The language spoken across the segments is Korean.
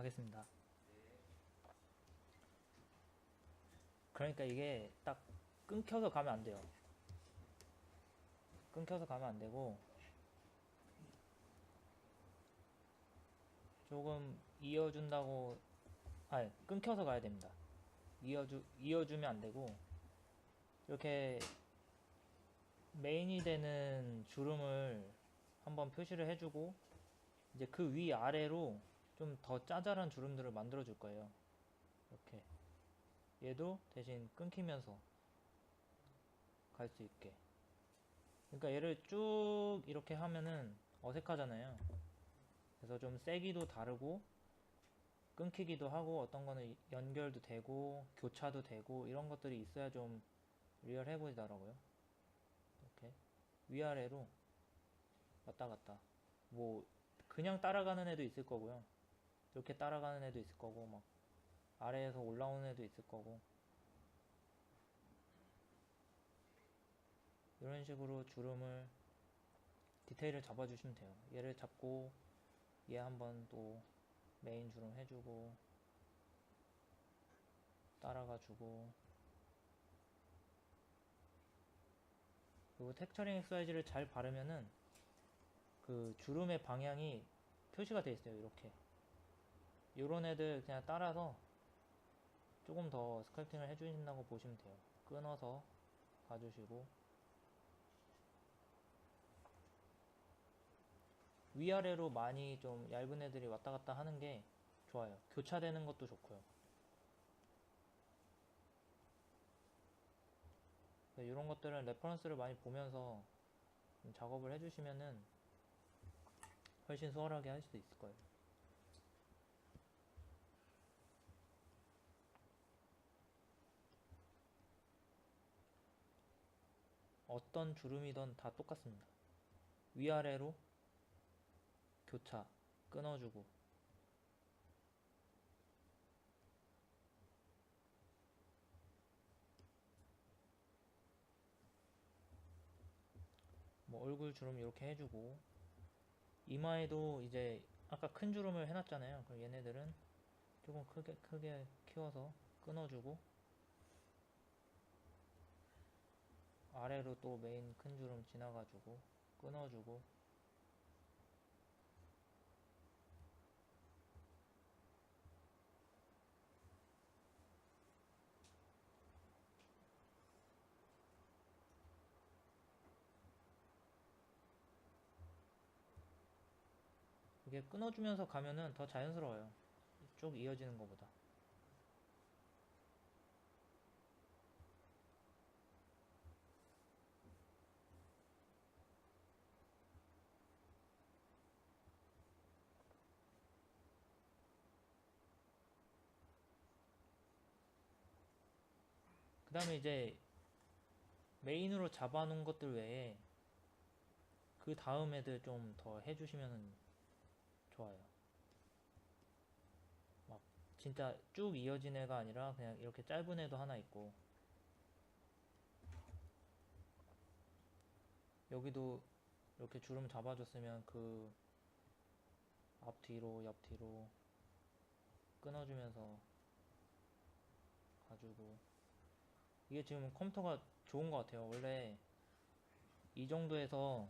가겠습니다. 그러니까 이게 딱 끊겨서 가면 안 돼요. 끊겨서 가면 안 되고 조금 이어준다고 아니 끊겨서 가야 됩니다. 이어주면 안 되고 이렇게 메인이 되는 주름을 한번 표시를 해주고 이제 그 위 아래로 좀 더 짜잘한 주름들을 만들어 줄 거예요. 이렇게 얘도 대신 끊기면서 갈 수 있게. 그러니까 얘를 쭉 이렇게 하면은 어색하잖아요. 그래서 좀 세기도 다르고 끊기기도 하고 어떤 거는 연결도 되고 교차도 되고 이런 것들이 있어야 좀 리얼해 보이더라고요. 이렇게 위아래로 왔다 갔다. 뭐 그냥 따라가는 애도 있을 거고요. 이렇게 따라가는 애도 있을 거고 막 아래에서 올라오는 애도 있을 거고 이런 식으로 주름을 디테일을 잡아주시면 돼요. 얘를 잡고 얘 한번 또 메인 주름 해주고 따라가주고 그리고 텍처링 엑서사이즈를 잘 바르면은 그 주름의 방향이 표시가 되어 있어요. 이렇게 요런 애들 그냥 따라서 조금 더 스컬프팅을 해주신다고 보시면 돼요. 끊어서 가주시고 위아래로 많이 좀 얇은 애들이 왔다 갔다 하는 게 좋아요. 교차되는 것도 좋고요. 이런 것들은 레퍼런스를 많이 보면서 작업을 해주시면은 훨씬 수월하게 할 수도 있을 거예요. 어떤 주름이든 다 똑같습니다. 위아래로 교차, 끊어주고 뭐 얼굴 주름 이렇게 해주고 이마에도 이제 아까 큰 주름을 해놨잖아요. 그럼 얘네들은 조금 크게 키워서 끊어주고 아래로 또 메인 큰 주름 지나가지고 끊어주고 이게 끊어주면서 가면은 더 자연스러워요. 쭉 이어지는 것보다. 그 다음에 이제 메인으로 잡아놓은 것들 외에 그 다음 애들 좀 더 해주시면 좋아요. 막 진짜 쭉 이어진 애가 아니라 그냥 이렇게 짧은 애도 하나 있고 여기도 이렇게 주름 잡아줬으면 그 앞뒤로 옆뒤로 끊어주면서 가지고 이게 지금 컴퓨터가 좋은 것 같아요. 원래 이 정도에서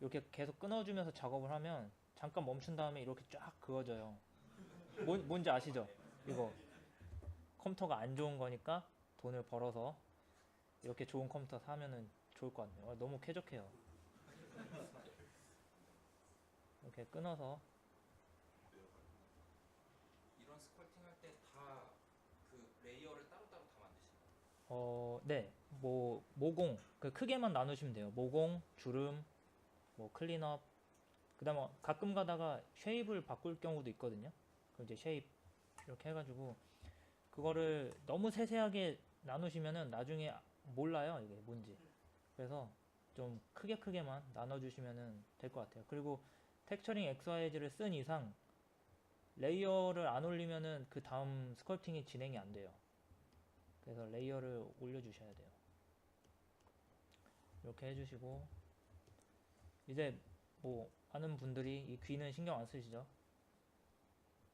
이렇게 계속 끊어주면서 작업을 하면 잠깐 멈춘 다음에 이렇게 쫙 그어져요. 뭔지 아시죠? 이거 컴퓨터가 안 좋은 거니까 돈을 벌어서 이렇게 좋은 컴퓨터 사면은 좋을 것 같네요. 너무 쾌적해요. 이렇게 끊어서 이런 스컬팅 할 때 다 그 레이어를 따로따로 다 만드시나요? 네. 뭐 모공 그 크게만 나누시면 돼요. 모공, 주름, 뭐 클린업. 그다음에 가끔 가다가 쉐입을 바꿀 경우도 있거든요. 그럼 이제 쉐입 이렇게 해가지고 그거를 너무 세세하게 나누시면은 나중에 몰라요. 이게 뭔지. 그래서 좀 크게만 나눠주시면 될 것 같아요. 그리고 텍처링 엑서사이즈를 쓴 이상 레이어를 안 올리면은 그 다음 스컬프팅이 진행이 안 돼요. 그래서 레이어를 올려주셔야 돼요. 이렇게 해주시고 이제 뭐 아는 분들이 이 귀는 신경 안 쓰시죠?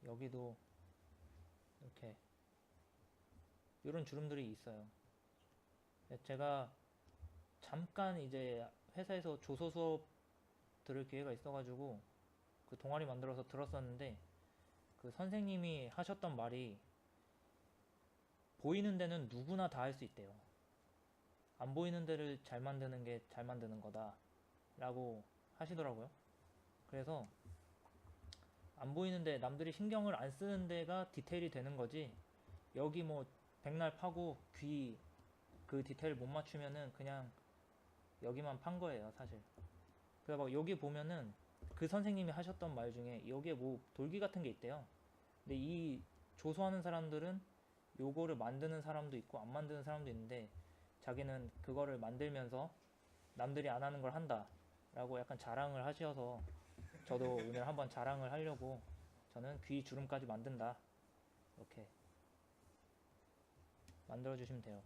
여기도 이렇게 이런 주름들이 있어요. 제가 잠깐 이제 회사에서 조소 수업 들을 기회가 있어가지고 그 동아리 만들어서 들었었는데, 그 선생님이 하셨던 말이 보이는 데는 누구나 다 할 수 있대요. 안 보이는 데를 잘 만드는 게 잘 만드는 거다 라고 하시더라고요. 그래서 안 보이는데 남들이 신경을 안 쓰는 데가 디테일이 되는 거지, 여기 뭐 백날 파고 귀 그 디테일 못 맞추면은 그냥 여기만 판 거예요 사실. 그래서 막 여기 보면은 그 선생님이 하셨던 말 중에 여기에 뭐 돌기 같은 게 있대요. 근데 이 조소하는 사람들은 요거를 만드는 사람도 있고 안 만드는 사람도 있는데, 자기는 그거를 만들면서 남들이 안 하는 걸 한다 라고 약간 자랑을 하셔서, 저도 오늘 한번 자랑을 하려고 저는 귀 주름까지 만든다 이렇게 만들어 주시면 돼요.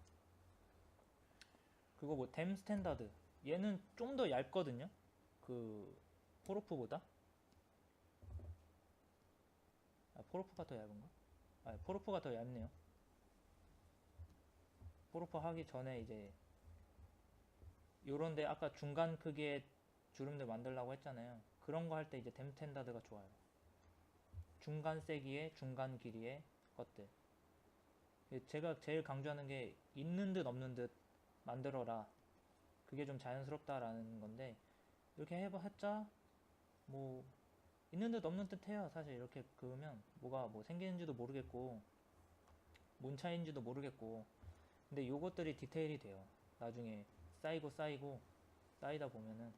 그리고 뭐 댐 스탠다드, 얘는 좀 더 얇거든요 그 포로프보다. 포로프가 더 얇은가? 포로프가 더 얇네요. 포로프 하기 전에 이제 요런데 아까 중간 크기의 주름들 만들라고 했잖아요. 그런 거 할 때 이제 댐 스탠다드가 좋아요. 중간 세기에 중간 길이의 것들. 제가 제일 강조하는 게 있는 듯 없는 듯 만들어라, 그게 좀 자연스럽다라는 건데, 이렇게 해봤자 뭐 있는 듯 없는 듯 해요 사실. 이렇게 그으면 뭐가 뭐 생기는지도 모르겠고 뭔 차이인지도 모르겠고. 근데 요것들이 디테일이 돼요 나중에. 쌓이고 쌓이고 쌓이다 보면은.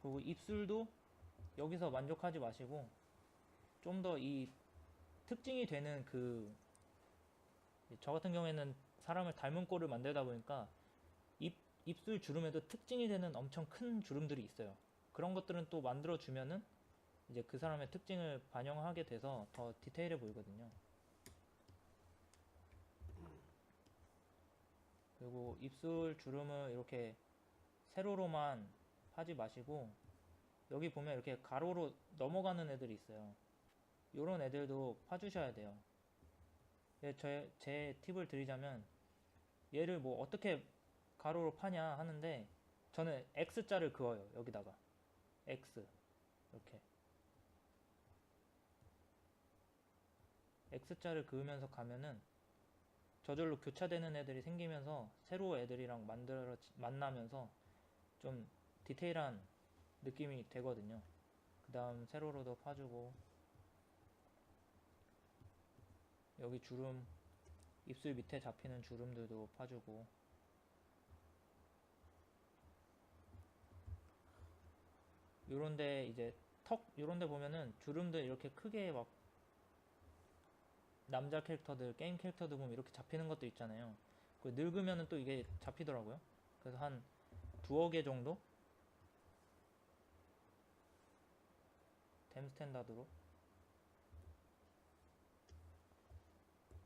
그리고 입술도 여기서 만족하지 마시고 좀 더 이 특징이 되는 그, 저 같은 경우에는 사람을 닮은 꼴을 만들다 보니까 입술 주름에도 특징이 되는 엄청 큰 주름들이 있어요. 그런 것들은 또 만들어 주면은 이제 그 사람의 특징을 반영하게 돼서 더 디테일해 보이거든요. 그리고 입술 주름을 이렇게 세로로만 하지 마시고, 여기 보면 이렇게 가로로 넘어가는 애들이 있어요. 요런 애들도 파주셔야 돼요. 제 팁을 드리자면, 얘를 뭐 어떻게 가로로 파냐 하는데, 저는 X자를 그어요 여기다가. X 이렇게 X자를 그으면서 가면은 저절로 교차되는 애들이 생기면서 새로 애들이랑 만나면서 좀 디테일한 느낌이 되거든요. 그 다음 세로로도 파주고, 여기 주름, 입술 밑에 잡히는 주름들도 파주고. 요런데 이제 턱 요런데 보면은 주름들 이렇게 크게 막, 남자 캐릭터들 게임 캐릭터들 보면 이렇게 잡히는 것도 있잖아요. 그 늙으면은 또 이게 잡히더라고요. 그래서 한 두어 개 정도 댐 스탠다드로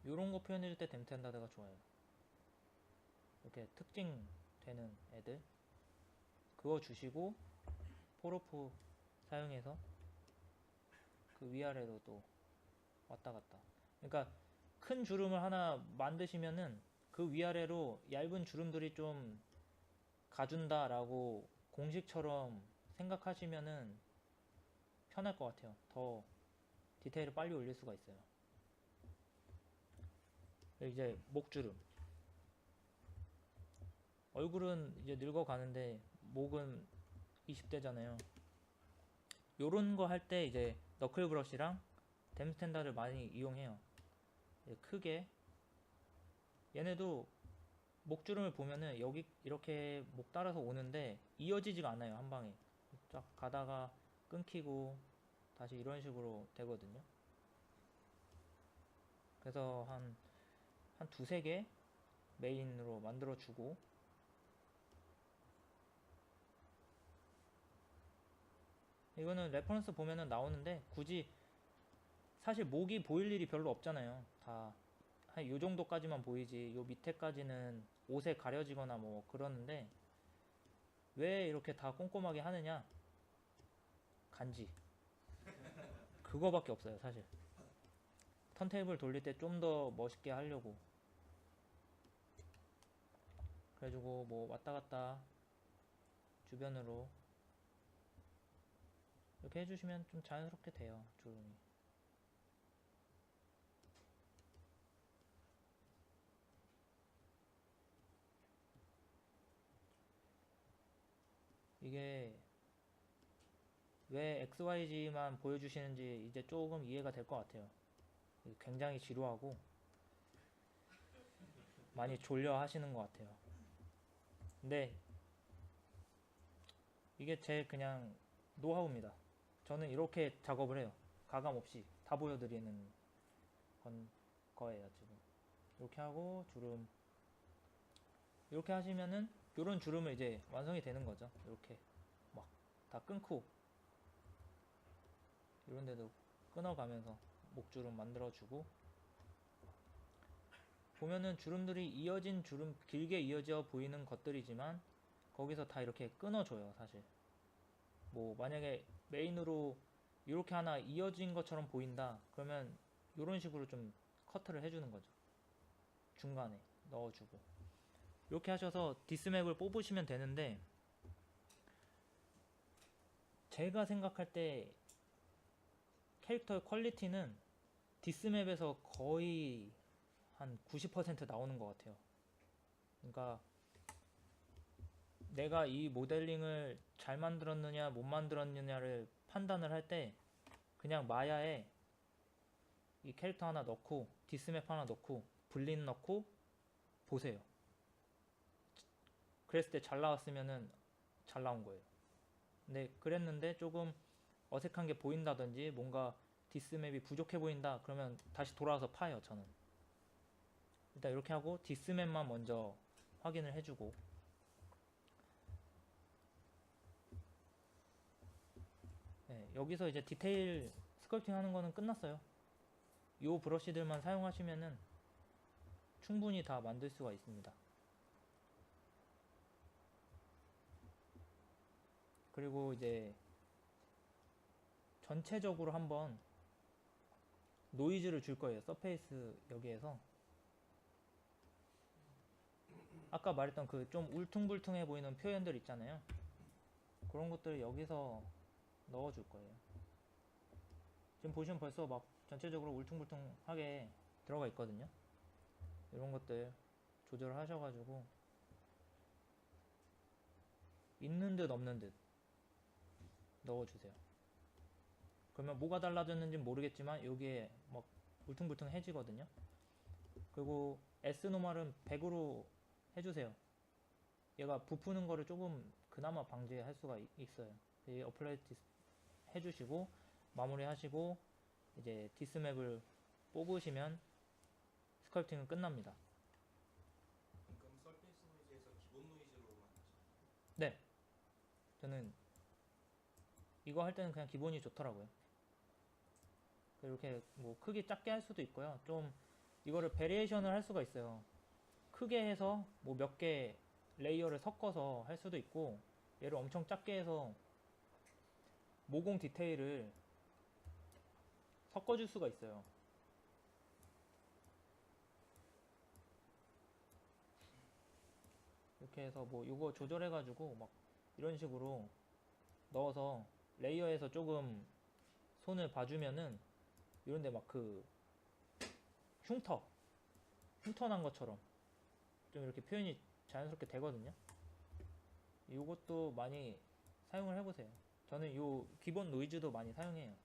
요런 거 표현해줄 때 댐 스탠다드가 좋아요. 이렇게 특징 되는 애들 그거 주시고, 포로프 사용해서 그 위아래로 또 왔다 갔다. 그러니까 큰 주름을 하나 만드시면은 그 위아래로 얇은 주름들이 좀 가준다라고 공식처럼 생각하시면은 편할 것 같아요. 더 디테일을 빨리 올릴 수가 있어요. 이제 목주름. 얼굴은 이제 늙어가는데 목은 20대잖아요. 요런 거 할 때 이제 너클 브러쉬랑 댐 스탠다드를 많이 이용해요. 크게. 얘네도 목주름을 보면은 여기 이렇게 목 따라서 오는데 이어지지가 않아요 한 방에. 쫙 가다가 끊기고 다시 이런 식으로 되거든요. 그래서 한 두세 개 메인으로 만들어 주고, 이거는 레퍼런스 보면은 나오는데 굳이 사실 목이 보일 일이 별로 없잖아요. 다 한 요 정도까지만 보이지 요 밑에까지는 옷에 가려지거나 뭐 그러는데, 왜 이렇게 다 꼼꼼하게 하느냐? 간지. 그거밖에 없어요 사실. 턴테이블 돌릴 때 좀 더 멋있게 하려고. 그래가지고 뭐 왔다 갔다 주변으로 이렇게 해주시면 좀 자연스럽게 돼요 주름이. 이게 왜 XYZ만 보여주시는지 이제 조금 이해가 될 것 같아요. 굉장히 지루하고 많이 졸려 하시는 것 같아요. 근데 이게 제 그냥 노하우입니다. 저는 이렇게 작업을 해요. 가감 없이 다 보여드리는 거예요 지금. 이렇게 하고 주름 이렇게 하시면은 이런 주름은 이제 완성이 되는 거죠. 이렇게 막 다 끊고 이런 데도 끊어가면서 목주름 만들어주고, 보면은 주름들이 이어진 주름, 길게 이어져 보이는 것들이지만 거기서 다 이렇게 끊어줘요 사실. 뭐 만약에 메인으로 이렇게 하나 이어진 것처럼 보인다 그러면 이런 식으로 좀 커트를 해주는 거죠. 중간에 넣어주고 이렇게 하셔서 디스맵을 뽑으시면 되는데, 제가 생각할 때 캐릭터의 퀄리티는 디스맵에서 거의 한 90% 나오는 것 같아요. 그러니까 내가 이 모델링을 잘 만들었느냐 못 만들었느냐를 판단을 할 때 그냥 마야에 이 캐릭터 하나 넣고 디스맵 하나 넣고 블린 넣고 보세요. 그랬을 때 잘 나왔으면은 잘 나온 거예요. 근데 그랬는데 조금 어색한 게 보인다든지 뭔가 디스맵이 부족해 보인다 그러면 다시 돌아와서 파요. 저는 일단 이렇게 하고 디스맵만 먼저 확인을 해주고, 네, 여기서 이제 디테일 스컬프팅 하는 거는 끝났어요. 요 브러쉬들만 사용하시면은 충분히 다 만들 수가 있습니다. 그리고 이제 전체적으로 한번 노이즈를 줄 거예요. 서페이스 여기에서 아까 말했던 그 좀 울퉁불퉁해 보이는 표현들 있잖아요. 그런 것들 여기서 넣어줄 거예요. 지금 보시면 벌써 막 전체적으로 울퉁불퉁하게 들어가 있거든요. 이런 것들 조절을 하셔가지고 있는 듯 없는 듯 넣어주세요. 그러면 뭐가 달라졌는지 모르겠지만 여기에 막 울퉁불퉁해지거든요. 그리고 S 노멀은 100으로 해주세요. 얘가 부푸는 거를 조금 그나마 방지할 수가 있어요. 어플라이 해주시고 마무리 하시고 이제 디스맵을 뽑으시면 스컬프팅은 끝납니다. 그럼 서페이스 노이즈에서 기본 노이즈로 만드시나요? 네, 저는 이거 할 때는 그냥 기본이 좋더라고요. 이렇게 뭐 크게 작게 할 수도 있고요. 좀 이거를 베리에이션을 할 수가 있어요. 크게 해서 뭐 몇 개 레이어를 섞어서 할 수도 있고, 얘를 엄청 작게 해서 모공 디테일을 섞어줄 수가 있어요. 이렇게 해서 뭐 이거 조절해가지고 막 이런 식으로 넣어서 레이어에서 조금 손을 봐주면은 이런데 막 그 흉터난 것처럼 좀 이렇게 표현이 자연스럽게 되거든요. 이것도 많이 사용을 해보세요. 저는 요 기본 노이즈도 많이 사용해요.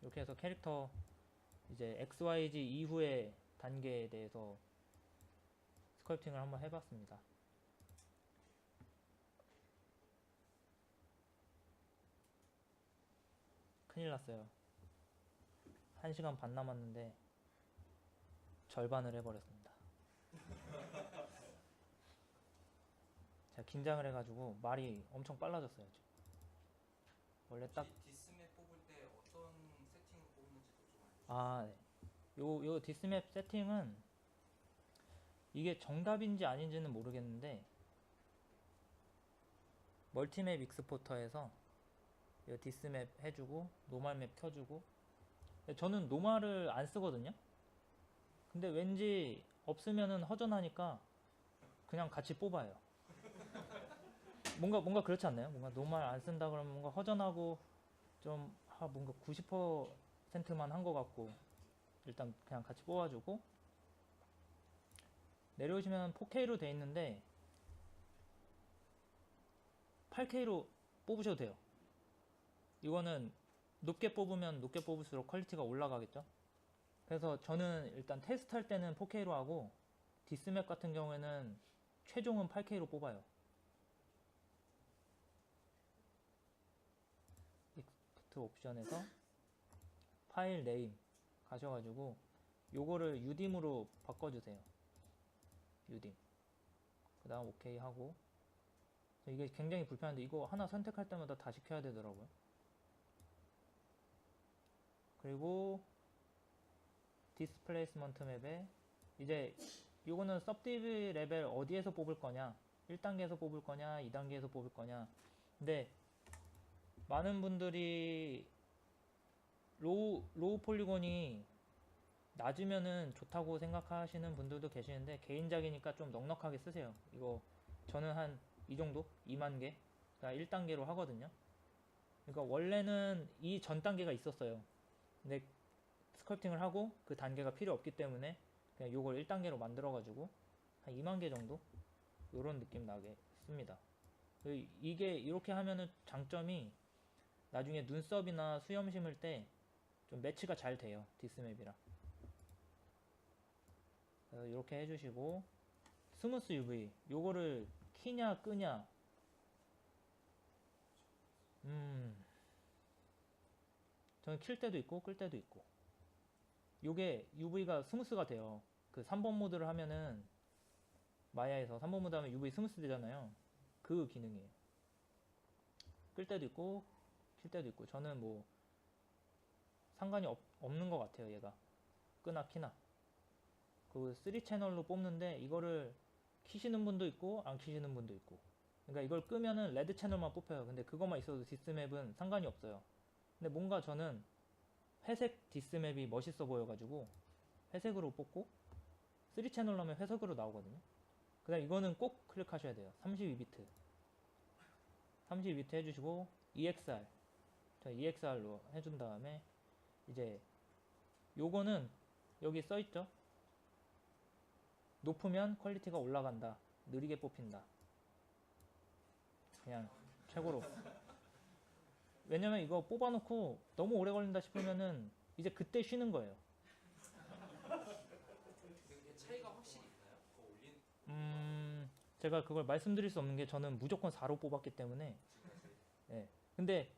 이렇게 해서 캐릭터 이제 XYZ 이후의 단계에 대해서 스컬프팅을 한번 해봤습니다. 큰일 났어요. 1시간 반 남았는데 절반을 해버렸습니다. 제가 긴장을 해가지고 말이 엄청 빨라졌어요. 지금. 원래 딱 디스맵 뽑을 때 어떤 세팅을 뽑는지도 좀 알려주세요. 아, 네. 요 디스맵 세팅은 이게 정답인지 아닌지는 모르겠는데 멀티맵 익스포터에서 이거 디스맵 해주고 노멀맵 켜주고. 저는 노멀을 안 쓰거든요. 근데 왠지 없으면은 허전하니까 그냥 같이 뽑아요. 뭔가 그렇지 않나요? 뭔가 노멀 안 쓴다 그러면 뭔가 허전하고 좀 뭔가 90%만 한 것 같고. 일단 그냥 같이 뽑아주고. 내려오시면 4K로 돼 있는데 8K로 뽑으셔도 돼요. 이거는 높게 뽑으면 높게 뽑을수록 퀄리티가 올라가겠죠. 그래서 저는 일단 테스트 할 때는 4K로 하고, 디스맵 같은 경우에는 최종은 8K로 뽑아요. 익스포트 옵션에서 파일 네임 가셔가지고 요거를 UDIM으로 바꿔주세요. UDIM. 그 다음 OK 하고. 이게 굉장히 불편한데 이거 하나 선택할 때마다 다시 켜야 되더라고요. 그리고 디스플레이스먼트 맵에 이제 요거는 서브디비 레벨 어디에서 뽑을 거냐, 1단계에서 뽑을 거냐 2단계에서 뽑을 거냐. 근데 많은 분들이 로우 폴리곤이 낮으면은 좋다고 생각하시는 분들도 계시는데, 개인작이니까 좀 넉넉하게 쓰세요. 이거 저는 한 이 정도? 2만 개? 그러니까 1단계로 하거든요. 그러니까 원래는 이 전 단계가 있었어요. 근데 스컬프팅을 하고 그 단계가 필요 없기 때문에 그냥 요걸 1단계로 만들어가지고 한 2만 개 정도? 요런 느낌 나게 씁니다. 이게 이렇게 하면은 장점이 나중에 눈썹이나 수염 심을 때 좀 매치가 잘 돼요. 디스맵이랑. 그래서 이렇게 해주시고, 스무스 UV 요거를 키냐 끄냐. 저는 킬 때도 있고 끌 때도 있고. 요게 UV가 스무스가 돼요. 그 3번 모드를 하면은, 마야에서 3번 모드 하면 UV 스무스 되잖아요. 그 기능이에요. 끌 때도 있고 킬 때도 있고. 저는 뭐 상관이 없는 것 같아요. 얘가 끄나 키나. 그 3채널로 뽑는데 이거를 키시는 분도 있고 안 키시는 분도 있고. 그러니까 이걸 끄면은 레드 채널만 뽑혀요. 근데 그것만 있어도 디스맵은 상관이 없어요. 근데 뭔가 저는 회색 디스맵이 멋있어 보여가지고 회색으로 뽑고, 3채널로 하면 회색으로 나오거든요. 그 다음 이거는 꼭 클릭하셔야 돼요. 32비트 32비트 해주시고, EXR 저 EXR로 해준 다음에, 이제 요거는 여기 써있죠. 높으면 퀄리티가 올라간다, 느리게 뽑힌다. 그냥 최고로. 왜냐면 이거 뽑아놓고 너무 오래 걸린다 싶으면은 이제 그때 쉬는 거예요. 이게 차이가 확실히 있나요? 더 올린 제가 그걸 말씀드릴 수 없는 게, 저는 무조건 4로 뽑았기 때문에. 예. 근데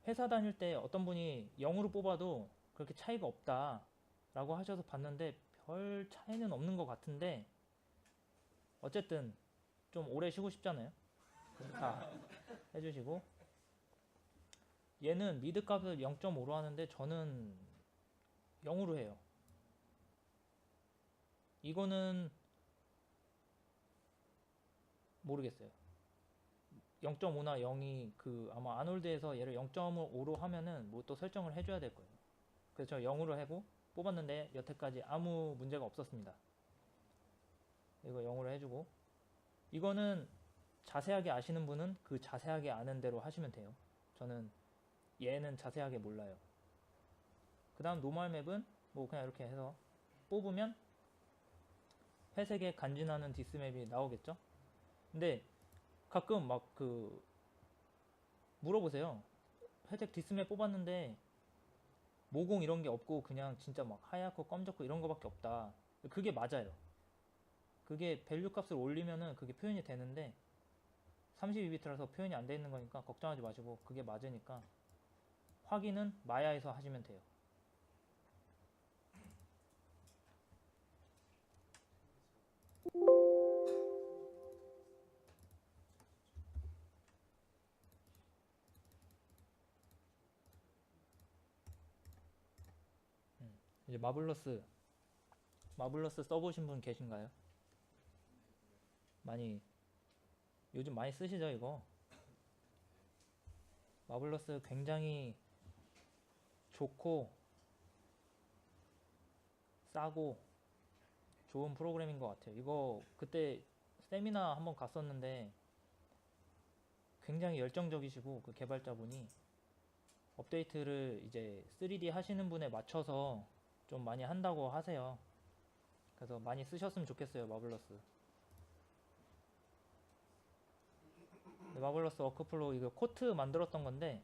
회사 다닐 때 어떤 분이 0으로 뽑아도 그렇게 차이가 없다 라고 하셔서 봤는데, 별 차이는 없는 것 같은데, 어쨌든 좀 오래 쉬고 싶잖아요. 그래서 다 해주시고, 얘는 미드 값을 0.5로 하는데 저는 0으로 해요. 이거는 모르겠어요. 0.5나 0이 아마 아놀드에서 얘를 0.5로 하면은 뭐 또 설정을 해줘야 될 거예요. 그래서 저 0으로 하고 뽑았는데 여태까지 아무 문제가 없었습니다. 이거 0으로 해주고, 이거는 자세하게 아시는 분은 그 자세하게 아는 대로 하시면 돼요. 저는 얘는 자세하게 몰라요. 그 다음 노멀 맵은 뭐 그냥 이렇게 해서 뽑으면 회색에 간지나는 디스맵이 나오겠죠. 근데 가끔 막 물어보세요. 회색 디스맵 뽑았는데 모공 이런 게 없고 그냥 진짜 막 하얗고 검적고 이런 거밖에 없다. 그게 맞아요. 그게 밸류 값을 올리면은 그게 표현이 되는데 32비트라서 표현이 안 돼 있는 거니까 걱정하지 마시고, 그게 맞으니까 확인은 마야에서 하시면 돼요. 이제 마블러스 써보신 분 계신가요? 요즘 많이 쓰시죠 이거? 마블러스 굉장히 좋고 싸고 좋은 프로그램인 것 같아요. 이거 그때 세미나 한번 갔었는데 굉장히 열정적이시고 그 개발자분이 업데이트를 이제 3D 하시는 분에 맞춰서 좀 많이 한다고 하세요. 그래서 많이 쓰셨으면 좋겠어요, 마블러스. 마블러스 워크플로우 이거 코트 만들었던 건데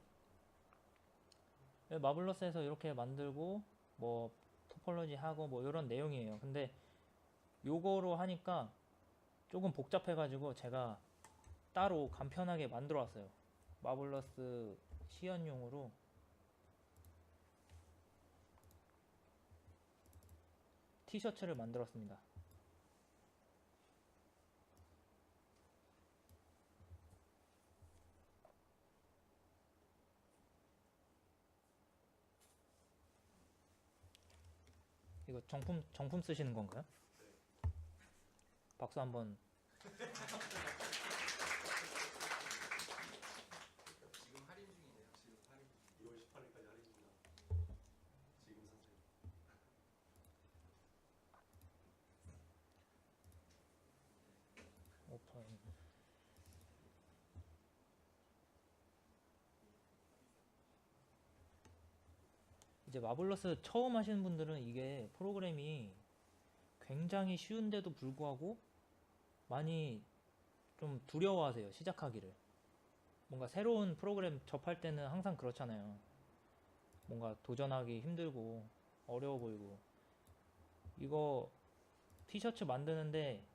마블러스에서 이렇게 만들고 뭐 토폴로지 하고 뭐 이런 내용이에요. 근데 요거로 하니까 조금 복잡해가지고 제가 따로 간편하게 만들어 왔어요. 마블러스 시연용으로 티셔츠를 만들었습니다. 이거 정품 쓰시는 건가요? 박수 한번. 지금 할인 중이네요. 지금 할인. 2월 18일까지 할인입니다. 지금 사세요. 오픈. 이제 마블러스 처음 하시는 분들은 이게 프로그램이 굉장히 쉬운데도 불구하고 많이 좀 두려워하세요. 시작하기를. 뭔가 새로운 프로그램 접할 때는 항상 그렇잖아요. 뭔가 도전하기 힘들고 어려워 보이고. 이거 티셔츠 만드는데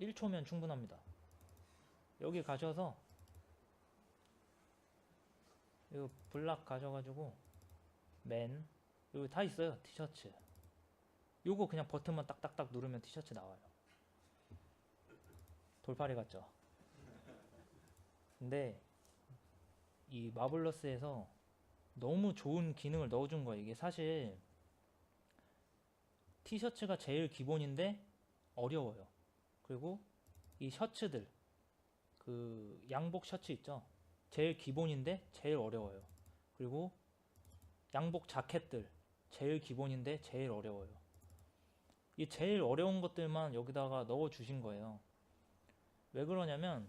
1초면 충분합니다. 여기 가셔서 이거 블락 가져가지고 맨 여기 다 있어요. 티셔츠. 요거 그냥 버튼만 딱딱딱 누르면 티셔츠 나와요. 돌팔이 같죠? 근데 이 마블러스에서 너무 좋은 기능을 넣어준 거예요. 이게 사실 티셔츠가 제일 기본인데 어려워요. 그리고 이 셔츠들, 그 양복 셔츠 있죠? 제일 기본인데 제일 어려워요. 그리고 양복 자켓들, 제일 기본인데 제일 어려워요. 이 제일 어려운 것들만 여기다가 넣어 주신 거예요. 왜 그러냐면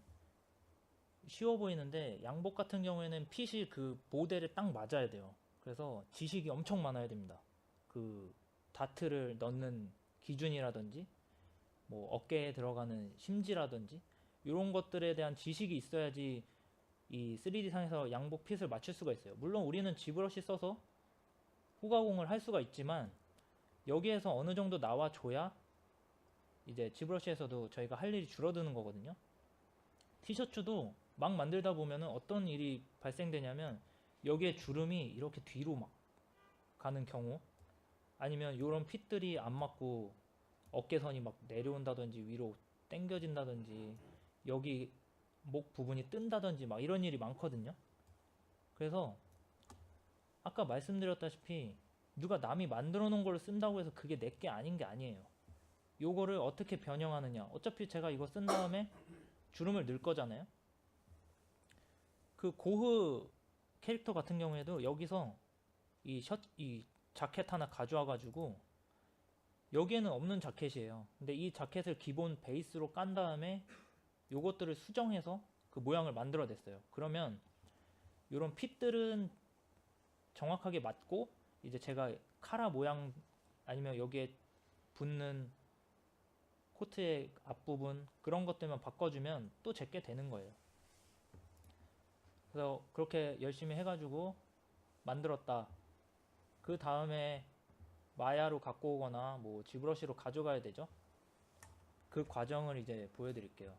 쉬워 보이는데 양복 같은 경우에는 핏이 그 모델에 딱 맞아야 돼요. 그래서 지식이 엄청 많아야 됩니다. 그 다트를 넣는 기준이라든지 뭐 어깨에 들어가는 심지라든지 이런 것들에 대한 지식이 있어야지 이 3D 상에서 양복 핏을 맞출 수가 있어요. 물론 우리는 지브러시 써서 후가공을 할 수가 있지만 여기에서 어느 정도 나와줘야 이제 지브러시에서도 저희가 할 일이 줄어드는 거거든요. 티셔츠도 막 만들다 보면은 어떤 일이 발생되냐면 여기에 주름이 이렇게 뒤로 막 가는 경우, 아니면 이런 핏들이 안 맞고 어깨선이 막 내려온다든지 위로 당겨진다든지 여기 목 부분이 뜬다든지 막 이런 일이 많거든요. 그래서 아까 말씀드렸다시피 누가 남이 만들어 놓은 걸 쓴다고 해서 그게 내게 아닌 게 아니에요. 요거를 어떻게 변형하느냐. 어차피 제가 이거 쓴 다음에 주름을 넣을 거잖아요. 그 고흐 캐릭터 같은 경우에도 여기서 이 자켓 하나 가져와 가지고 여기에는 없는 자켓이에요. 근데 이 자켓을 기본 베이스로 깐 다음에 요것들을 수정해서 그 모양을 만들어냈어요. 그러면 이런 핏들은 정확하게 맞고 이제 제가 카라 모양 아니면 여기에 붙는 코트의 앞부분 그런 것들만 바꿔주면 또 제게 되는 거예요. 그래서 그렇게 열심히 해가지고 만들었다. 그 다음에 마야로 갖고 오거나 뭐 지브러시로 가져가야 되죠. 그 과정을 이제 보여드릴게요.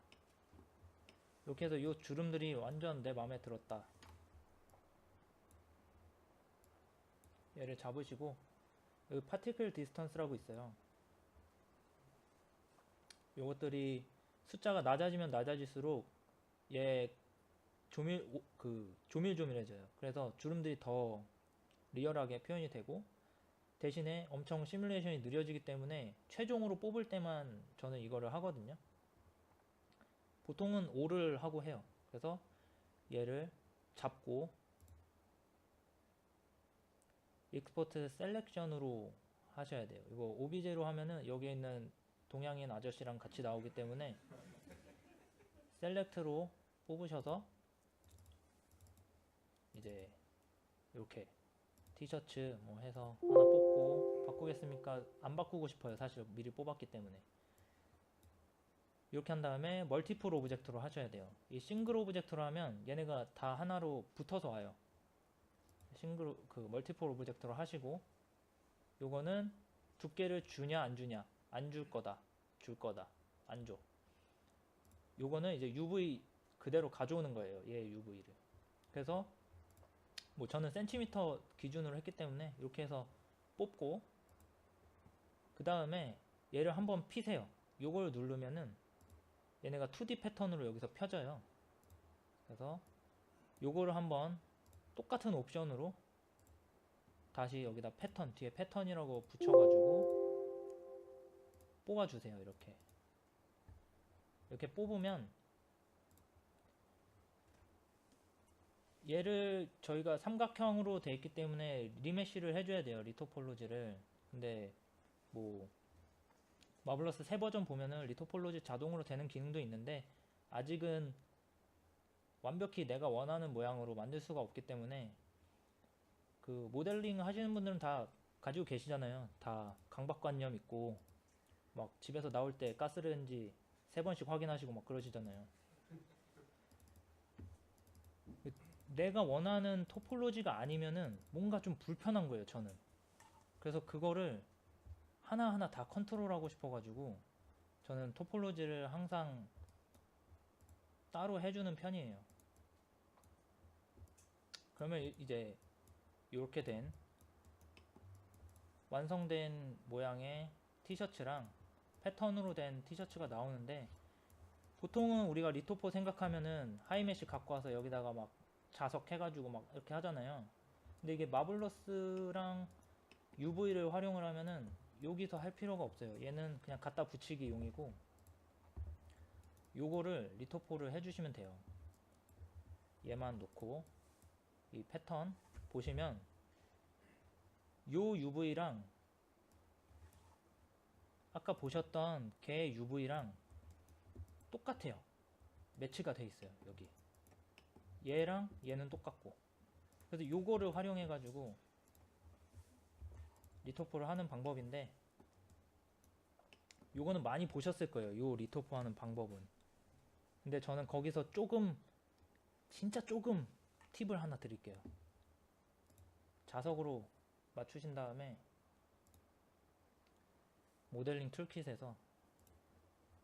이렇게 해서 이 주름들이 완전 내 마음에 들었다. 얘를 잡으시고 여기 파티클 디스턴스라고 있어요. 요것들이 숫자가 낮아지면 낮아질수록 얘 조밀조밀해져요. 그래서 주름들이 더 리얼하게 표현이 되고 대신에 엄청 시뮬레이션이 느려지기 때문에 최종으로 뽑을 때만 저는 이거를 하거든요. 보통은 5를 하고 해요. 그래서 얘를 잡고 익스포트 셀렉션으로 하셔야 돼요. 이거 오비제로 하면은 여기에 있는 동양인 아저씨랑 같이 나오기 때문에 셀렉트로 뽑으셔서 이제 이렇게 티셔츠 뭐 해서 하나 뽑고 바꾸겠습니까? 안 바꾸고 싶어요. 사실 미리 뽑았기 때문에. 이렇게 한 다음에 멀티플 오브젝트로 하셔야 돼요. 이 싱글 오브젝트로 하면 얘네가 다 하나로 붙어서 와요. 멀티플 오브젝트로 하시고, 요거는 두께를 주냐 안 주냐, 안 줄 거다, 줄 거다, 안 줘. 요거는 이제 UV 그대로 가져오는 거예요. 얘 UV를. 그래서 뭐 저는 센티미터 기준으로 했기 때문에 이렇게 해서 뽑고, 그 다음에 얘를 한번 피세요. 요걸 누르면은 얘네가 2D 패턴으로 여기서 펴져요. 그래서 요거를 한번 똑같은 옵션으로 다시 여기다 패턴, 뒤에 패턴이라고 붙여가지고 뽑아주세요. 이렇게 뽑으면 얘를 저희가 삼각형으로 돼 있기 때문에 리메쉬를 해줘야 돼요. 리토폴로지를. 근데 뭐 마블러스 새 버전 보면은 리토폴로지 자동으로 되는 기능도 있는데 아직은 완벽히 내가 원하는 모양으로 만들 수가 없기 때문에, 그 모델링 하시는 분들은 다 가지고 계시잖아요. 다 강박관념 있고 막 집에서 나올 때 가스레인지 3번씩 확인하시고 막 그러시잖아요. 내가 원하는 토폴로지가 아니면은 뭔가 좀 불편한 거예요, 저는. 그래서 그거를 하나하나 다 컨트롤하고 싶어가지고 저는 토폴로지를 항상 따로 해주는 편이에요. 그러면 이제 이렇게 된 완성된 모양의 티셔츠랑 패턴으로 된 티셔츠가 나오는데, 보통은 우리가 리토포 생각하면은 하이메쉬 갖고 와서 여기다가 막 자석 해가지고 막 이렇게 하잖아요. 근데 이게 마블러스랑 UV를 활용을 하면은 여기서 할 필요가 없어요. 얘는 그냥 갖다 붙이기 용이고, 요거를 리토포를 해주시면 돼요. 얘만 놓고 이 패턴 보시면 요 UV랑 아까 보셨던 걔 UV랑 똑같아요. 매치가 돼 있어요. 여기 얘랑 얘는 똑같고. 그래서 요거를 활용해 가지고 리토포를 하는 방법인데, 요거는 많이 보셨을 거예요. 요 리토포 하는 방법은. 근데 저는 거기서 조금, 진짜 조금 팁을 하나 드릴게요. 자석으로 맞추신 다음에 모델링 툴킷에서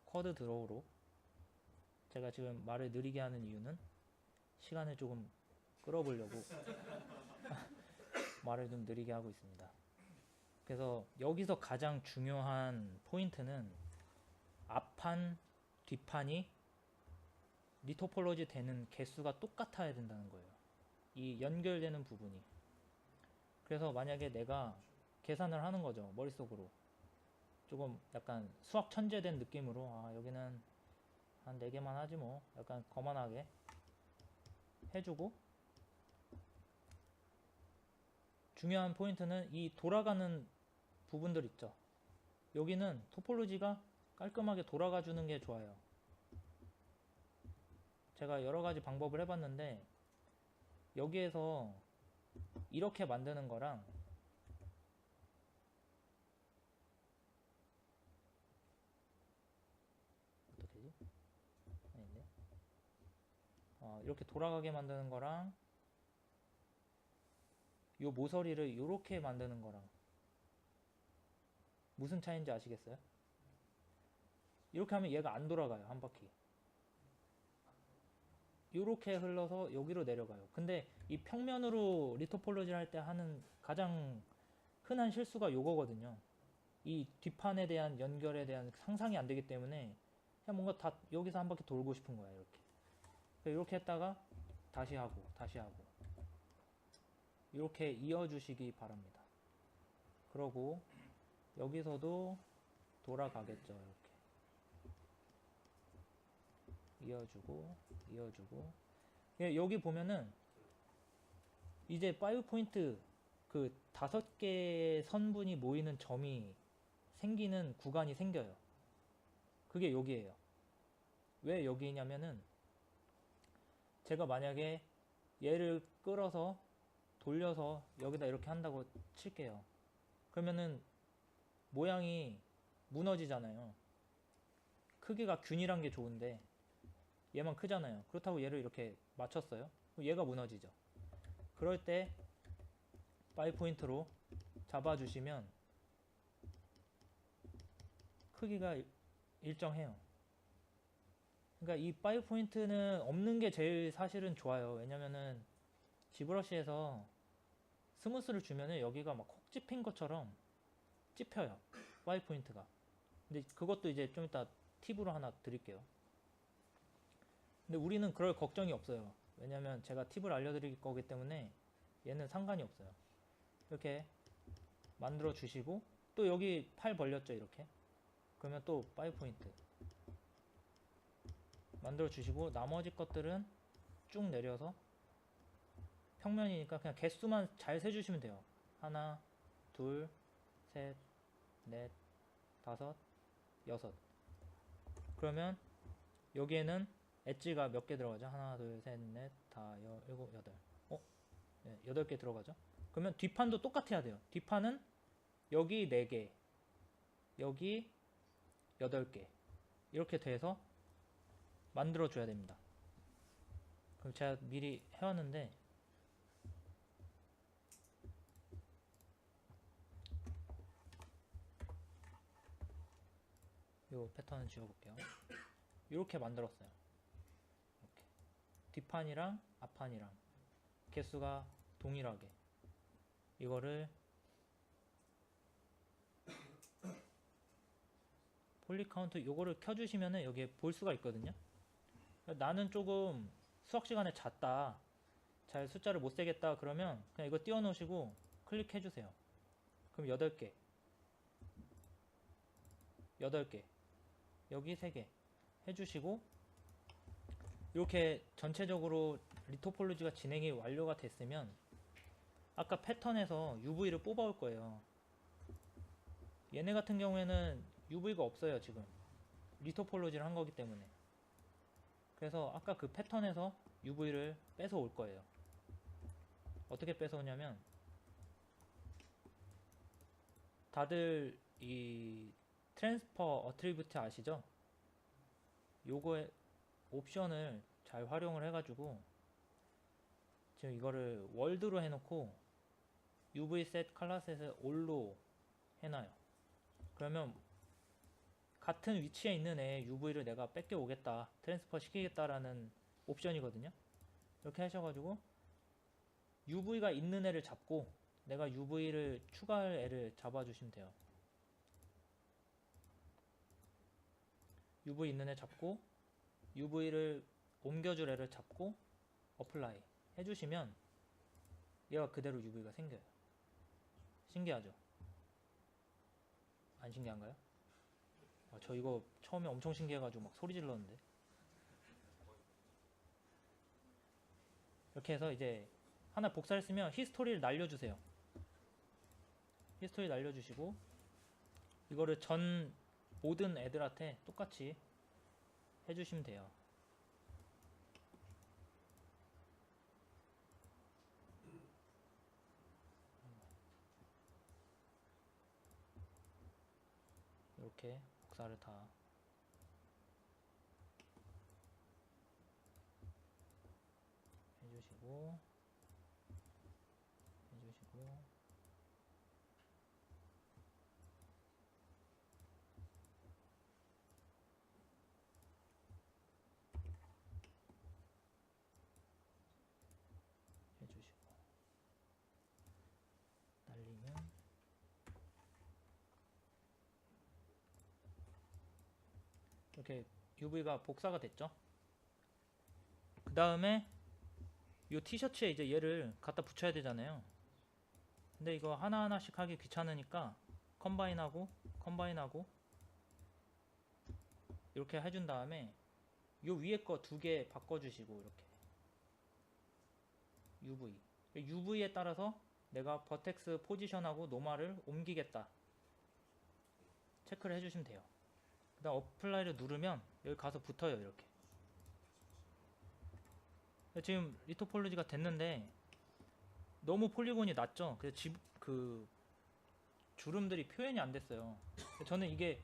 쿼드 드로우로, 제가 지금 말을 느리게 하는 이유는 시간을 조금 끌어보려고 말을 좀 느리게 하고 있습니다. 그래서 여기서 가장 중요한 포인트는 앞판, 뒷판이 리토폴로지 되는 개수가 똑같아야 된다는 거예요. 이 연결되는 부분이. 그래서 만약에 내가 계산을 하는 거죠. 머릿속으로. 조금 약간 수학 천재된 느낌으로, 아, 여기는 한 4개만 하지 뭐. 약간 거만하게 해주고, 중요한 포인트는 이 돌아가는 부분들 있죠. 여기는 토폴로지가 깔끔하게 돌아가 주는 게 좋아요. 제가 여러 가지 방법을 해봤는데, 여기에서 이렇게 만드는 거랑 어떻게 되지? 아닌데? 이렇게 돌아가게 만드는 거랑 요 모서리를 이렇게 만드는 거랑 무슨 차이인지 아시겠어요? 이렇게 하면 얘가 안 돌아가요. 한 바퀴. 이렇게 흘러서 여기로 내려가요. 근데 이 평면으로 리토폴로지를 할 때 하는 가장 흔한 실수가 요거거든요. 이 뒷판에 대한 연결에 대한 상상이 안 되기 때문에 그냥 뭔가 다 여기서 한 바퀴 돌고 싶은 거야. 이렇게 했다가 다시 하고 다시 하고 이렇게 이어주시기 바랍니다. 그러고 여기서도 돌아가겠죠. 이어주고 이어주고. 예, 여기 보면은 이제 5포인트 그 5개의 선분이 모이는 점이 생기는 구간이 생겨요. 그게 여기에요. 왜 여기냐면은 제가 만약에 얘를 끌어서 돌려서 여기다 이렇게 한다고 칠게요. 그러면은 모양이 무너지잖아요. 크기가 균일한 게 좋은데 얘만 크잖아요. 그렇다고 얘를 이렇게 맞췄어요. 그럼 얘가 무너지죠. 그럴 때 5포인트로 잡아주시면 크기가 일정해요. 그러니까 이 5포인트는 없는 게 제일 사실은 좋아요. 왜냐면은 지브러시에서 스무스를 주면은 여기가 막 콕 집힌 것처럼 찝혀요. 5포인트가. 근데 그것도 이제 좀 이따 팁으로 하나 드릴게요. 근데 우리는 그럴 걱정이 없어요. 왜냐면 제가 팁을 알려드릴 거기 때문에 얘는 상관이 없어요. 이렇게 만들어 주시고 또 여기 팔 벌렸죠 이렇게. 그러면 또 5포인트 만들어 주시고 나머지 것들은 쭉 내려서 평면이니까 그냥 개수만 잘 세주시면 돼요. 하나, 둘, 셋, 넷, 다섯, 여섯. 그러면 여기에는 엣지가 몇 개 들어가죠? 하나, 둘, 셋, 넷, 다, 일곱, 여덟. 네, 8개 들어가죠? 그러면 뒷판도 똑같아야 돼요. 뒷판은 여기 4개, 여기 8개. 이렇게 돼서 만들어 줘야 됩니다. 그럼 제가 미리 해왔는데 요 패턴을 지워볼게요. 이렇게 만들었어요. 이렇게. 뒷판이랑 앞판이랑 개수가 동일하게 이거를 폴리 카운트 요거를 켜주시면은 여기에 볼 수가 있거든요. 나는 조금 수학 시간에 잤다, 잘 숫자를 못 세겠다 그러면 그냥 이거 띄워 놓으시고 클릭해 주세요. 그럼 8개, 8개, 여기 3개 해주시고 이렇게 전체적으로 리토폴로지가 진행이 완료가 됐으면 아까 패턴에서 UV를 뽑아올 거예요. 얘네 같은 경우에는 UV가 없어요. 지금 리토폴로지를 한 거기 때문에. 그래서 아까 그 패턴에서 UV를 뺏어 올 거예요. 어떻게 뺏어 오냐면 다들 이 트랜스퍼 어트리뷰트 아시죠? 요거의 옵션을 잘 활용을 해가지고 지금 이거를 월드로 해놓고 UV set, 컬러 set을 all로 해놔요. 그러면 같은 위치에 있는 애 UV를 내가 뺏겨 오겠다, 트랜스퍼 시키겠다라는 옵션이거든요. 이렇게 하셔가지고 UV가 있는 애를 잡고 내가 UV를 추가할 애를 잡아주시면 돼요. UV 있는 애 잡고 UV를 옮겨줄 애를 잡고 어플라이 해주시면 얘가 그대로 UV가 생겨요. 신기하죠? 안 신기한가요? 저 이거 처음에 엄청 신기해가지고 막 소리 질렀는데. 이렇게 해서 이제 하나 복사했으면 히스토리를 날려주세요. 히스토리 날려주시고 이거를 전 모든 애들한테 똑같이 해주시면 돼요. 이렇게 복사를 다 해주시고 날리면 이렇게 UV가 복사가 됐죠. 그 다음에 이 티셔츠에 이제 얘를 갖다 붙여야 되잖아요. 근데 이거 하나하나씩 하기 귀찮으니까 컴바인하고 이렇게 해준 다음에 요 위에 거 두 개 바꿔주시고 이렇게 UV UV에 따라서 내가 버텍스 포지션하고 노말을 옮기겠다 체크를 해주시면 돼요. 그 다음 어플라이를 누르면 여기 가서 붙어요. 이렇게 지금 리토폴로지가 됐는데 너무 폴리곤이 낮죠. 그래서 그 주름들이 표현이 안 됐어요. 저는 이게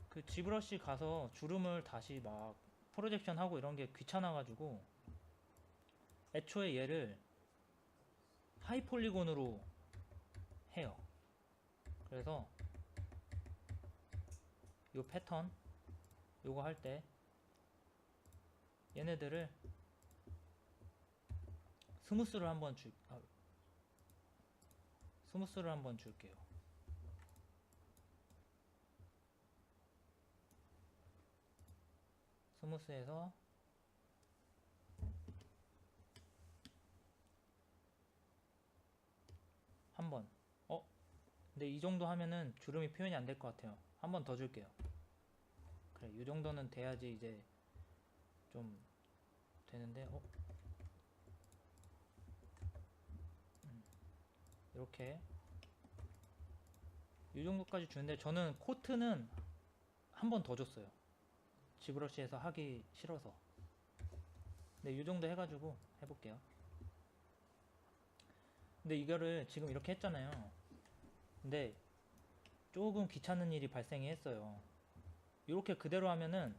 그 지브러시 가서 주름을 다시 막 프로젝션 하고 이런 게 귀찮아 가지고 애초에 얘를 하이 폴리곤으로 해요. 그래서 요 패턴 요거 할 때 얘네들을 스무스를 한번 줄게요. 스무스에서 한번 근데 이 정도 하면은 주름이 표현이 안 될 것 같아요. 한 번 더 줄게요. 그래, 이 정도는 돼야지 이제 좀 되는데 이렇게 이 정도까지 주는데 저는 코트는 한 번 더 줬어요. 지브러시에서 하기 싫어서. 근데 이 정도 해가지고 해볼게요. 근데 이거를 지금 이렇게 했잖아요. 근데 조금 귀찮은 일이 발생이 했어요. 이렇게 그대로 하면은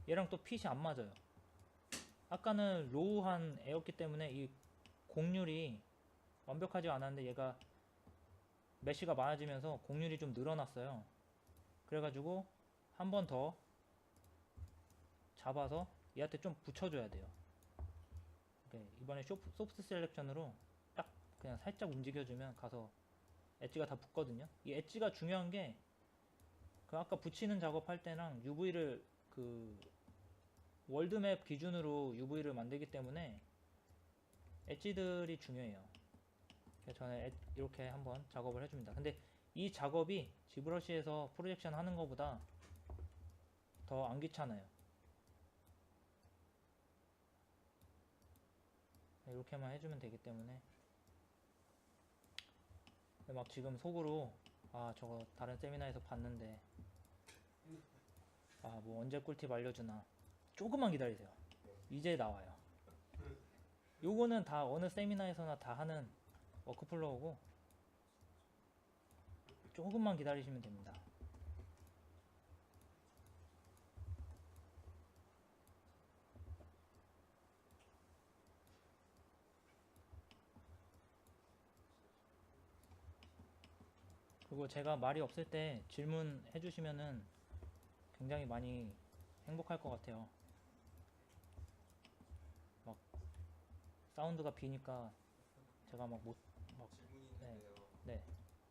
얘랑 또 핏이 안 맞아요. 아까는 로우한 애였기 때문에 이 곡률이 완벽하지 않았는데 얘가 메쉬가 많아지면서 곡률이 좀 늘어났어요. 그래가지고 한 번 더 잡아서 얘한테 좀 붙여줘야 돼요. 이번에 소프트 셀렉션으로 딱 그냥 살짝 움직여주면 가서 엣지가 다 붙거든요. 이 엣지가 중요한 게 그 아까 붙이는 작업할 때랑 UV를 그 월드맵 기준으로 UV를 만들기 때문에 엣지들이 중요해요. 그래서 저는 이렇게 한번 작업을 해줍니다. 근데 이 작업이 지브러시에서 프로젝션 하는 것보다 더 안 귀찮아요. 이렇게만 해주면 되기 때문에 막 지금 속으로 저거 다른 세미나에서 봤는데 뭐 언제 꿀팁 알려주나. 조금만 기다리세요. 이제 나와요. 요거는 다 어느 세미나에서나 다 하는 워크플로우고 조금만 기다리시면 됩니다. 그리고 제가 말이 없을 때 질문해 주시면은 굉장히 많이 행복할 것 같아요. 막 사운드가 비니까 제가 질문이 있는데요. 네.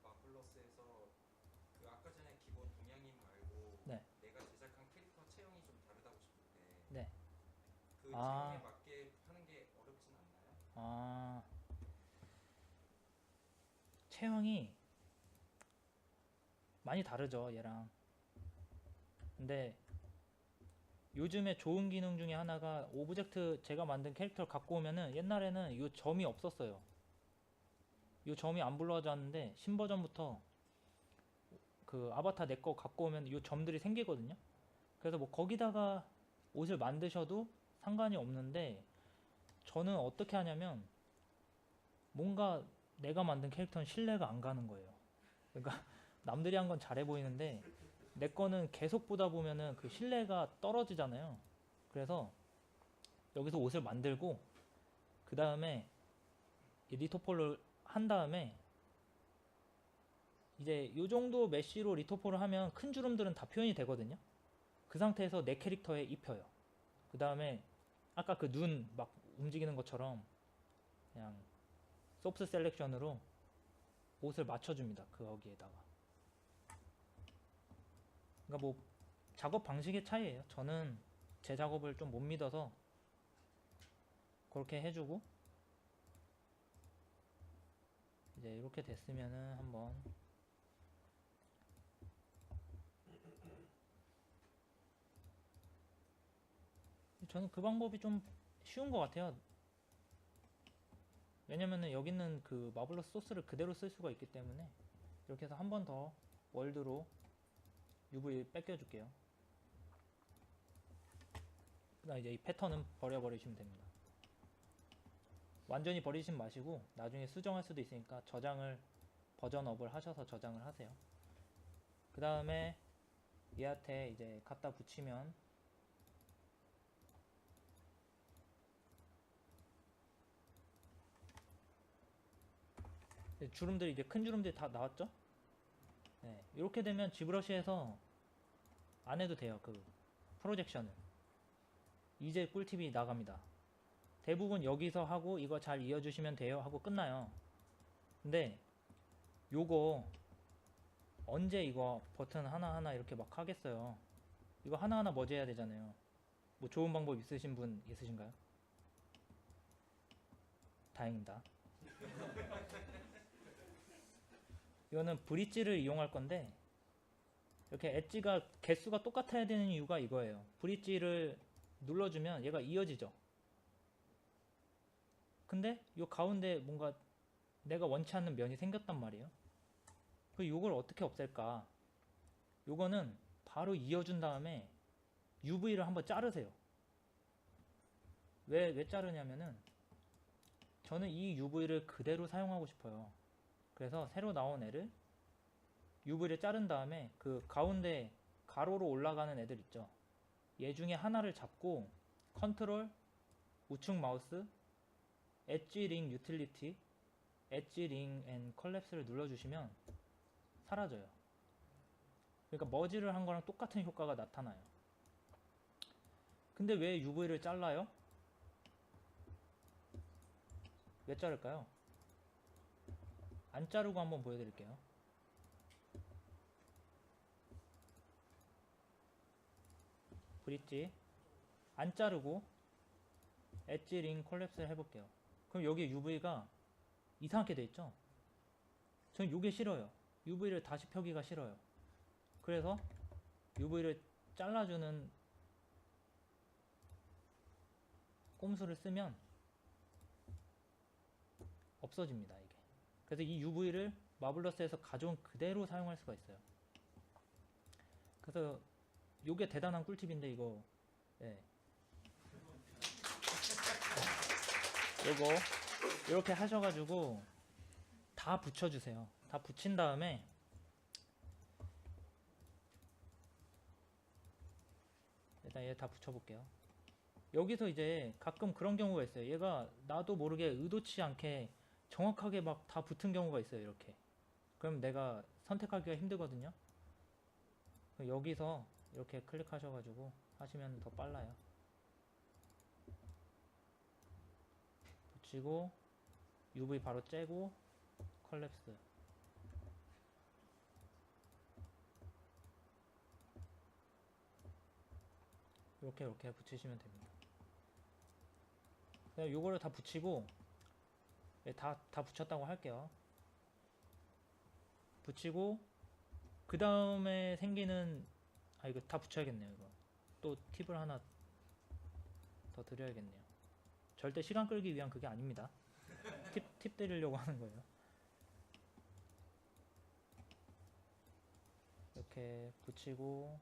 마플러스에서 그 아까 전에 기본 동양인 말고 네. 내가 제작한 캐릭터 체형이 좀 다르다고 싶을 때 네. 그 체형에 맞게 하는 게 어렵진 않나요? 체형이 많이 다르죠, 얘랑. 근데 요즘에 좋은 기능 중에 하나가 오브젝트 제가 만든 캐릭터를 갖고 오면은 옛날에는 이 점이 없었어요. 이 점이 안 불러졌는데 신버전부터 그 아바타 내 거 갖고 오면 이 점들이 생기거든요. 그래서 뭐 거기다가 옷을 만드셔도 상관이 없는데 저는 어떻게 하냐면 뭔가 내가 만든 캐릭터는 신뢰가 안 가는 거예요. 그러니까 남들이 한 건 잘해 보이는데 내 거는 계속 보다 보면은 그 신뢰가 떨어지잖아요. 그래서 여기서 옷을 만들고 그 다음에 리토폴을 한 다음에 이제 요 정도 메쉬로 리토폴을 하면 큰 주름들은 다 표현이 되거든요. 그 상태에서 내 캐릭터에 입혀요. 그 다음에 아까 그 눈 막 움직이는 것처럼 그냥 소프트 셀렉션으로 옷을 맞춰줍니다. 거기에다가. 그러니까 뭐 작업 방식의 차이예요. 저는 제 작업을 좀 못 믿어서 그렇게 해주고 이제 이렇게 됐으면은 한번 저는 그 방법이 좀 쉬운 것 같아요. 왜냐면은 여기는 그 마블러스 소스를 그대로 쓸 수가 있기 때문에 이렇게 해서 한 번 더 월드로 UV 뺏겨줄게요. 그다음 이제 이 패턴은 버려버리시면 됩니다. 완전히 버리진 마시고 나중에 수정할 수도 있으니까 저장을 버전업을 하셔서 저장을 하세요. 그 다음에 얘한테 이제 갖다 붙이면 주름들이 이제 큰 주름들이 다 나왔죠? 네, 이렇게 되면 지브러시에서 안 해도 돼요. 그 프로젝션을. 이제 꿀팁이 나갑니다. 대부분 여기서 하고 이거 잘 이어주시면 돼요 하고 끝나요. 근데 요거 언제 이거 버튼 하나하나 이렇게 막 하겠어요. 이거 하나하나 머지 해야 되잖아요. 뭐 좋은 방법 있으신 분 있으신가요? 다행입니다. 이거는 브릿지를 이용할 건데 이렇게 엣지가 개수가 똑같아야 되는 이유가 이거예요. 브릿지를 눌러주면 얘가 이어지죠. 근데 이 가운데 뭔가 내가 원치 않는 면이 생겼단 말이에요. 그 요걸 어떻게 없앨까? 요거는 바로 이어준 다음에 UV를 한번 자르세요. 왜 자르냐면은 저는 이 UV를 그대로 사용하고 싶어요. 그래서 새로 나온 애를 UV를 자른 다음에 그 가운데 가로로 올라가는 애들 있죠. 얘 중에 하나를 잡고 컨트롤 우측 마우스 엣지 링 유틸리티 엣지 링 앤 컬랩스를 눌러주시면 사라져요. 그러니까 머지를 한 거랑 똑같은 효과가 나타나요. 근데 왜 UV를 잘라요? 왜 자를까요? 안 자르고 한번 보여드릴게요. 브릿지 안 자르고 엣지 링 콜랩스를 해볼게요. 그럼 여기 UV가 이상하게 돼 있죠? 전 이게 싫어요. UV를 다시 펴기가 싫어요. 그래서 UV를 잘라주는 꼼수를 쓰면 없어집니다, 이게. 그래서 이 UV를 마블러스에서 가져온 그대로 사용할 수가 있어요. 그래서 이게 대단한 꿀팁인데 이거 예. 요거 이렇게 하셔가지고 다 붙여주세요. 다 붙인 다음에 일단 얘 다 붙여볼게요. 여기서 이제 가끔 그런 경우가 있어요. 얘가 나도 모르게 의도치 않게 정확하게 막 다 붙은 경우가 있어요. 이렇게. 그럼 내가 선택하기가 힘들거든요. 여기서 이렇게 클릭하셔가지고 하시면 더 빨라요. 붙이고 UV 바로 째고 컬랩스 이렇게 붙이시면 됩니다. 그냥 요거를 다 붙이고 다 붙였다고 할게요. 붙이고 그 다음에 생기는 이거 다 붙여야겠네요. 이거 또 팁을 하나 더 드려야겠네요. 절대 시간 끌기 위한 그게 아닙니다. 팁 드리려고 하는 거예요. 이렇게 붙이고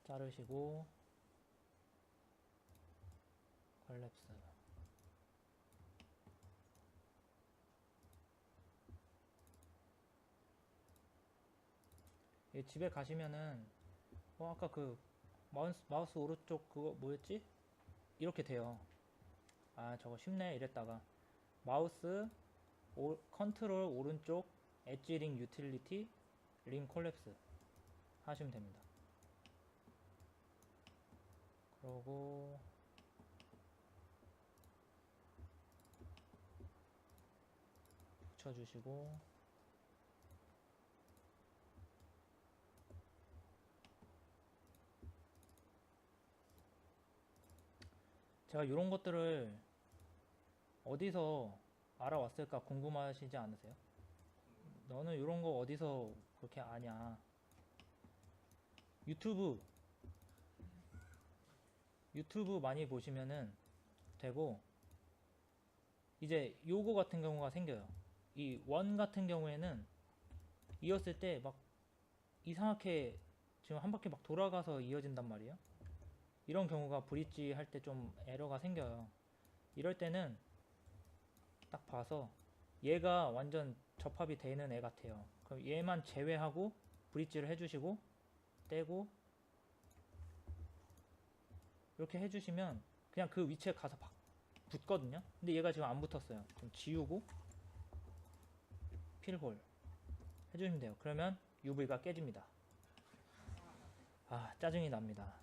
자르시고 컬랩스 집에 가시면은 아까 그 마우스 오른쪽 그거 뭐였지? 이렇게 돼요. 저거 쉽네 이랬다가 마우스 컨트롤 오른쪽 엣지 링 유틸리티 링 콜랩스 하시면 됩니다. 그러고 붙여주시고 제가 이런 것들을 어디서 알아왔을까 궁금하시지 않으세요? 너는 이런 거 어디서 그렇게 아냐? 유튜브 많이 보시면은 되고, 이제 요거 같은 경우가 생겨요. 이 원 같은 경우에는 이었을 때 막 이상하게 지금 한 바퀴 막 돌아가서 이어진단 말이에요. 이런 경우가 브릿지 할 때 좀 에러가 생겨요. 이럴 때는 딱 봐서 얘가 완전 접합이 되는 애 같아요. 그럼 얘만 제외하고 브릿지를 해주시고 떼고 이렇게 해주시면 그냥 그 위치에 가서 붙거든요. 근데 얘가 지금 안 붙었어요. 좀 지우고 필홀 해주시면 돼요. 그러면 UV가 깨집니다. 아, 짜증이 납니다.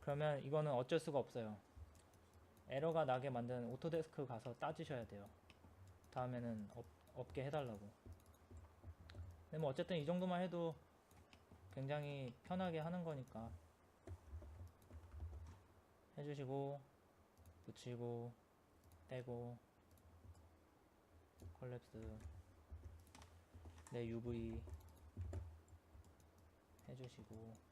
그러면 이거는 어쩔 수가 없어요. 에러가 나게 만드는 오토데스크 가서 따지셔야 돼요. 다음에는 없게 해달라고. 근데 뭐 어쨌든 이 정도만 해도 굉장히 편하게 하는 거니까 해주시고 붙이고 떼고 컬랩스 내 UV 해주시고.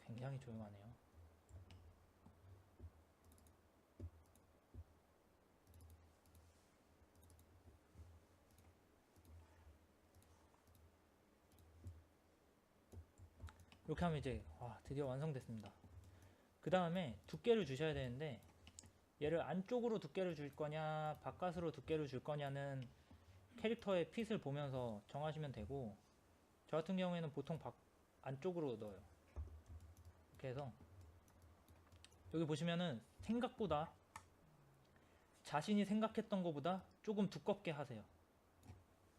굉장히 조용하네요. 이렇게 하면 이제 드디어 완성됐습니다. 그 다음에 두께를 주셔야 되는데, 얘를 안쪽으로 두께를 줄 거냐 바깥으로 두께를 줄 거냐는 캐릭터의 핏을 보면서 정하시면 되고, 저 같은 경우에는 보통 안쪽으로 넣어요. 이렇게 해서 여기 보시면은 생각보다 자신이 생각했던 것보다 조금 두껍게 하세요.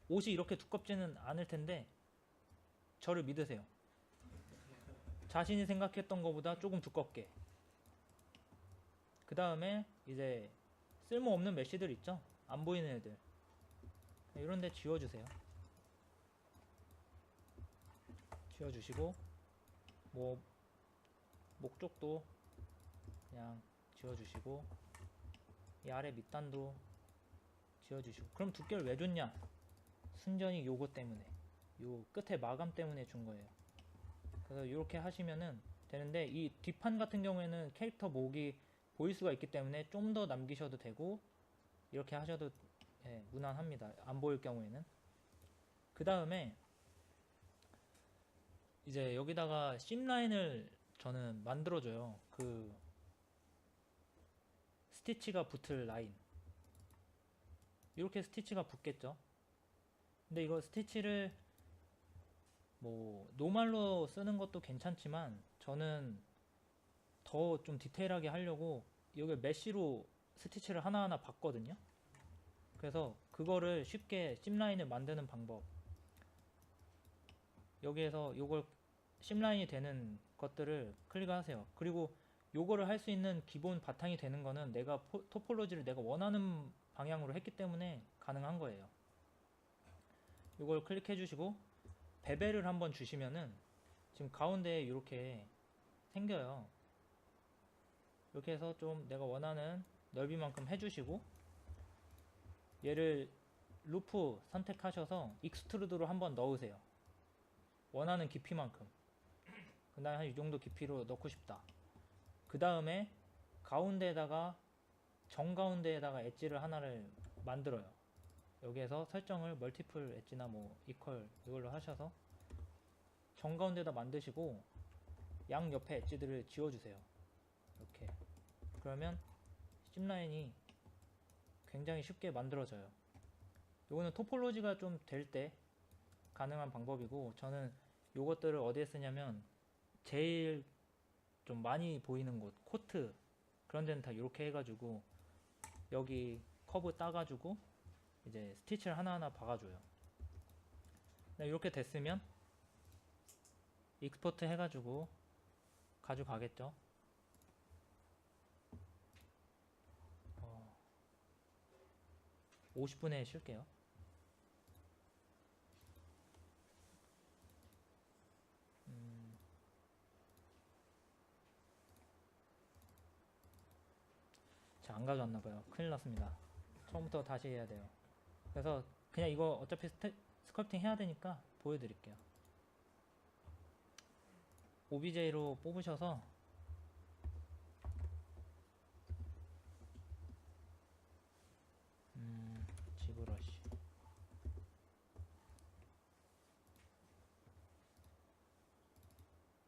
옷이 이렇게 두껍지는 않을 텐데 저를 믿으세요. 자신이 생각했던 것보다 조금 두껍게. 그 다음에 이제 쓸모없는 메쉬들 있죠? 안 보이는 애들, 이런 데 지워주세요. 지워주시고, 뭐 목쪽도 그냥 지워주시고, 이 아래 밑단도 지워주시고. 그럼 두께를 왜 줬냐? 순전히 요거 때문에, 요 끝에 마감 때문에 준 거예요. 그래서 이렇게 하시면은 되는데, 이 뒷판 같은 경우에는 캐릭터 목이 보일 수가 있기 때문에 좀 더 남기셔도 되고 이렇게 하셔도 무난합니다. 안 보일 경우에는. 그 다음에 이제 여기다가 심라인을 저는 만들어줘요. 그 스티치가 붙을 라인. 이렇게 스티치가 붙겠죠. 근데 이거 스티치를 뭐 노말로 쓰는 것도 괜찮지만 저는 더 좀 디테일하게 하려고 여기 메쉬로 스티치를 하나하나 봤거든요. 그래서 그거를 쉽게 심라인을 만드는 방법, 여기에서 요걸 심라인이 되는 것들을 클릭하세요. 그리고 요거를 할 수 있는 기본 바탕이 되는 거는 내가 토폴로지를 내가 원하는 방향으로 했기 때문에 가능한 거예요. 요걸 클릭해 주시고 베벨을 한번 주시면은 지금 가운데에 이렇게 생겨요. 이렇게 해서 좀 내가 원하는 넓이만큼 해주시고, 얘를 루프 선택하셔서 익스트루드로 한번 넣으세요. 원하는 깊이만큼. 그 다음에 한 이 정도 깊이로 넣고 싶다. 그 다음에 가운데에다가 정가운데에다가 엣지를 하나를 만들어요. 여기에서 설정을 멀티플 엣지나 뭐 이퀄 이걸로 하셔서 정가운데다 만드시고 양 옆에 엣지들을 지워주세요. 이렇게. 그러면 심라인이 굉장히 쉽게 만들어져요. 요거는 토폴로지가 좀 될 때 가능한 방법이고, 저는 요것들을 어디에 쓰냐면 제일 좀 많이 보이는 곳, 코트 그런 데는 다 이렇게 해가지고 여기 커브 따가지고 이제 스티치를 하나하나 박아줘요. 이렇게 됐으면 익스포트 해가지고 가져가겠죠. 50분에 쉴게요. 자, 안 가져왔나봐요. 큰일 났습니다. 처음부터 다시 해야 돼요. 그래서 그냥 이거 어차피 스컬프팅 해야 되니까 보여드릴게요. OBJ로 뽑으셔서 지브러시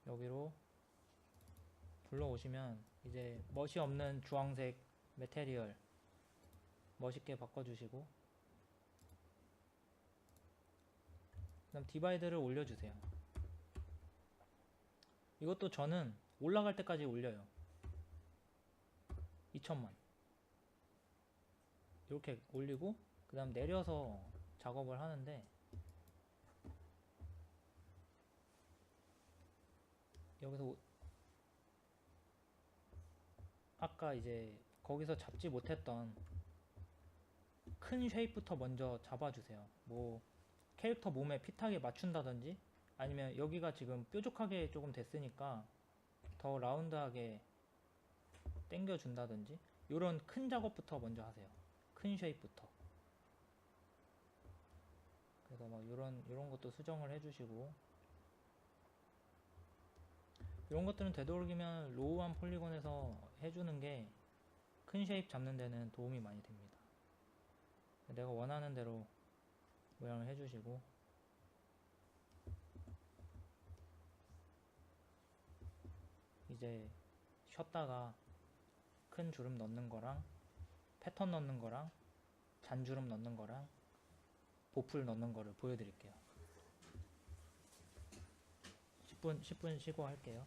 여기로 불러오시면 이제 멋이 없는 주황색 메테리얼 멋있게 바꿔주시고 그 다음 디바이드를 올려주세요. 이것도 저는 올라갈 때까지 올려요. 2000만 이렇게 올리고 그 다음 내려서 작업을 하는데 여기서 아까 이제 거기서 잡지 못했던 큰 쉐입부터 먼저 잡아주세요. 뭐 캐릭터 몸에 핏하게 맞춘다든지 아니면 여기가 지금 뾰족하게 조금 됐으니까 더 라운드하게 당겨준다든지 요런 큰 작업부터 먼저 하세요. 큰 쉐입부터. 그래서 막 요런 것도 수정을 해주시고 이런 것들은 되도록이면 로우한 폴리곤에서 해주는 게 큰 쉐입 잡는 데는 도움이 많이 됩니다. 내가 원하는 대로 모양을 해주시고 이제 쉬었다가 큰 주름 넣는 거랑 패턴 넣는 거랑 잔주름 넣는 거랑 보풀 넣는 거를 보여드릴게요. 10분 쉬고 할게요.